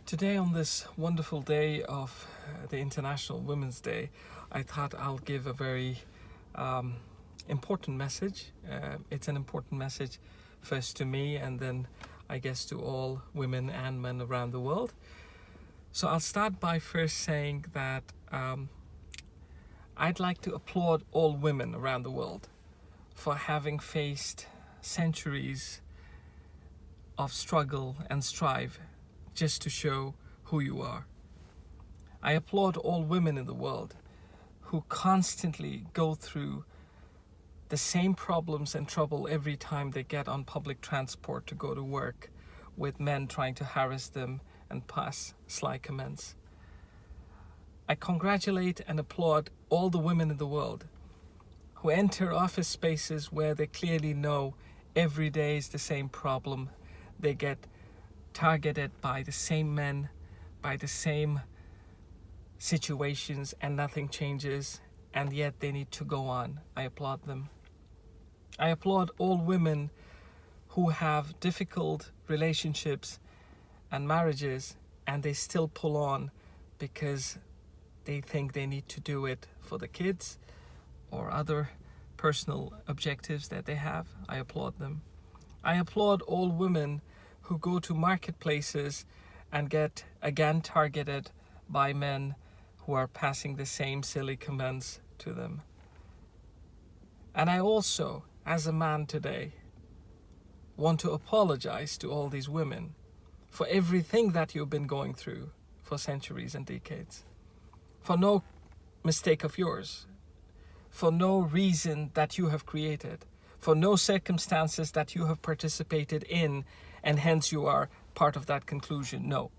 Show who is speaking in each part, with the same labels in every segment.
Speaker 1: Today, on this wonderful day of the International Women's Day, I thought I'll give a very important message. It's an important message first to me and then I guess to all women and men around the world. So I'll start by first saying that I'd like to applaud all women around the world for having faced centuries of struggle and strive just to show who you are. I applaud all women in the world who constantly go through the same problems and trouble every time they get on public transport to go to work, with men trying to harass them and pass sly comments. I congratulate and applaud all the women in the world who enter office spaces where they clearly know every day is the same problem. They get targeted by the same men, by the same situations, and nothing changes, and yet they need to go on. I applaud them. I applaud all women who have difficult relationships and marriages, and they still pull on because they think they need to do it for the kids or other personal objectives that they have. I applaud them. I applaud all women who go to marketplaces and get again targeted by men who are passing the same silly comments to them. And I also, as a man today, want to apologize to all these women for everything that you've been going through for centuries and decades. For no mistake of yours, for no reason that you have created, for no circumstances that you have participated in, and hence you are part of that conclusion. No.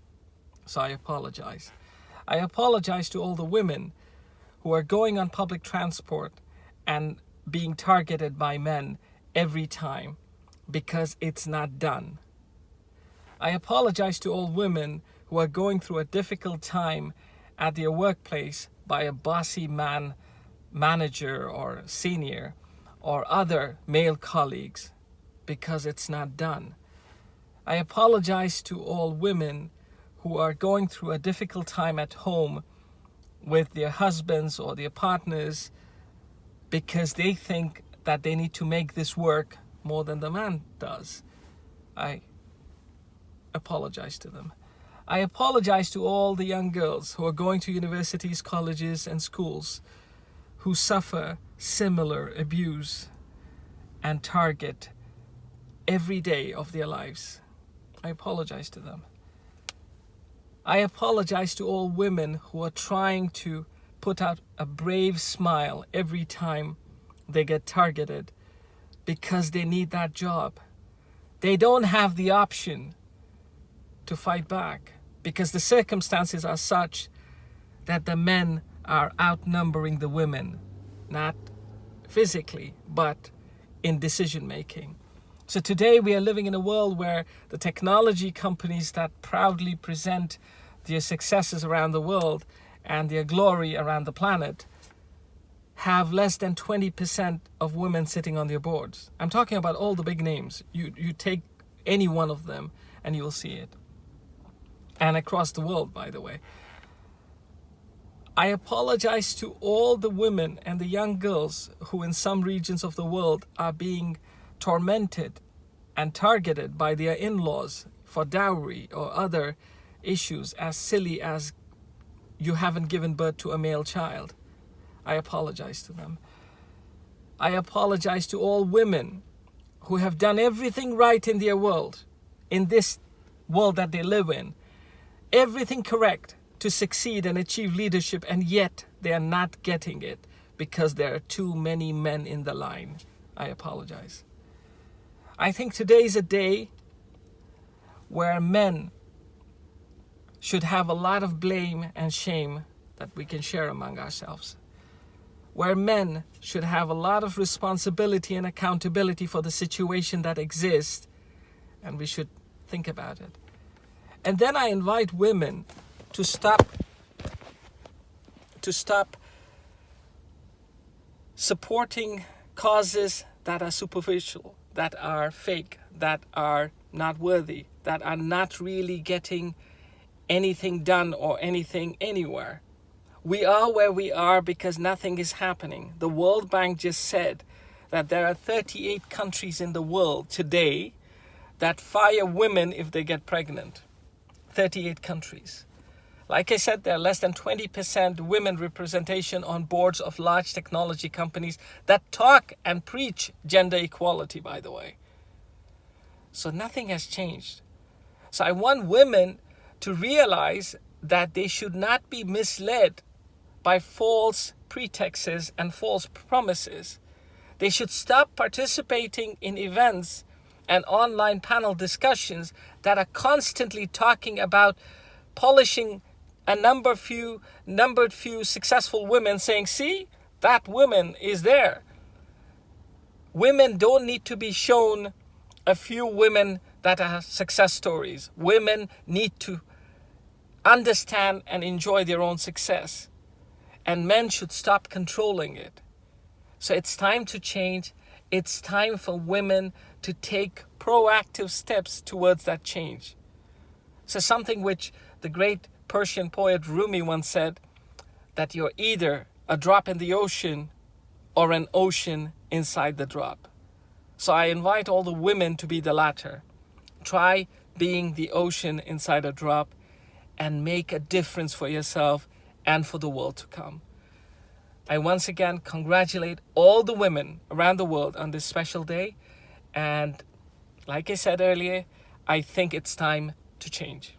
Speaker 1: So I apologize. I apologize to all the women who are going on public transport and being targeted by men every time because it's not done. I apologize to all women who are going through a difficult time at their workplace by a bossy manager or senior or other male colleagues because it's not done. I apologize to all women who are going through a difficult time at home with their husbands or their partners because they think that they need to make this work more than the man does. I apologize to them. I apologize to all the young girls who are going to universities, colleges, and schools who suffer similar abuse and target every day of their lives. I apologize to them. I apologize to all women who are trying to put out a brave smile every time they get targeted because they need that job. They don't have the option to fight back because the circumstances are such that the men are outnumbering the women, not physically, but in decision making. So today we are living in a world where the technology companies that proudly present their successes around the world and their glory around the planet have less than 20% of women sitting on their boards. I'm talking about all the big names. You take any one of them and you will see it. And across the world, by the way. I apologize to all the women and the young girls who in some regions of the world are being tormented and targeted by their in-laws for dowry or other issues as silly as you haven't given birth to a male child. I apologize to them. I apologize to all women who have done everything right in their world, in this world that they live in, everything correct to succeed and achieve leadership, and yet they are not getting it because there are too many men in the line. I apologize. I think today is a day where men should have a lot of blame and shame that we can share among ourselves. Where men should have a lot of responsibility and accountability for the situation that exists, and we should think about it. And then I invite women to stop supporting causes that are superficial, that are fake, that are not worthy, that are not really getting anything done or anything anywhere. We are where we are because nothing is happening. The World Bank just said that there are 38 countries in the world today that fire women if they get pregnant. 38 countries. Like I said, there are less than 20% women representation on boards of large technology companies that talk and preach gender equality, by the way. So nothing has changed. So I want women to realize that they should not be misled by false pretexts and false promises. They should stop participating in events and online panel discussions that are constantly talking about polishing a numbered few successful women, saying, see, that woman is there. Women don't need to be shown a few women that are success stories. Women need to understand and enjoy their own success. And men should stop controlling it. So it's time to change. It's time for women to take proactive steps towards that change. So something which the great Persian poet Rumi once said, that you're either a drop in the ocean or an ocean inside the drop. So I invite all the women to be the latter. Try being the ocean inside a drop and make a difference for yourself and for the world to come. I once again congratulate all the women around the world on this special day. And like I said earlier, I think it's time to change.